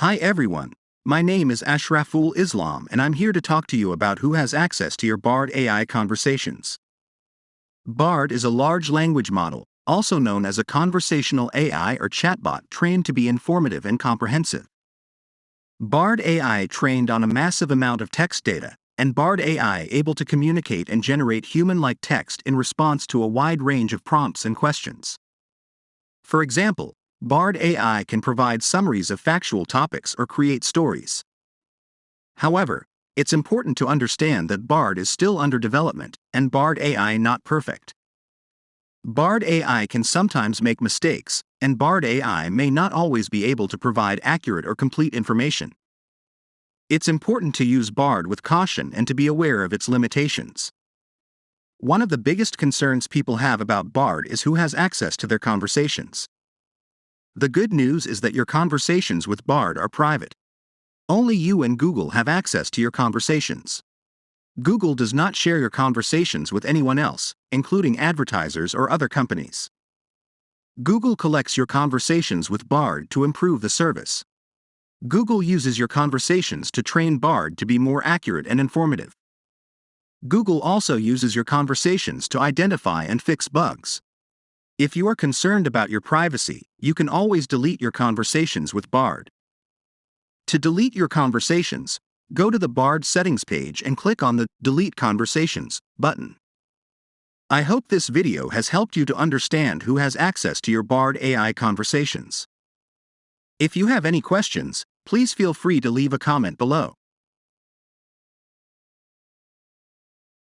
Hi everyone, my name is Ashraful Islam and I'm here to talk to you about who has access to your Bard AI conversations. Bard is a large language model, also known as a conversational AI or chatbot trained to be informative and comprehensive. Bard AI trained on a massive amount of text data, and Bard AI able to communicate and generate human-like text in response to a wide range of prompts and questions. For example, Bard AI can provide summaries of factual topics or create stories. However, it's important to understand that Bard is still under development, and Bard AI not perfect. Bard AI can sometimes make mistakes, and Bard AI may not always be able to provide accurate or complete information. It's important to use Bard with caution and to be aware of its limitations. One of the biggest concerns people have about Bard is who has access to their conversations. The good news is that your conversations with Bard are private. Only you and Google have access to your conversations. Google does not share your conversations with anyone else, including advertisers or other companies. Google collects your conversations with Bard to improve the service. Google uses your conversations to train Bard to be more accurate and informative. Google also uses your conversations to identify and fix bugs. If you are concerned about your privacy, you can always delete your conversations with Bard. To delete your conversations, go to the Bard settings page and click on the Delete Conversations button. I hope this video has helped you to understand who has access to your Bard AI conversations. If you have any questions, please feel free to leave a comment below.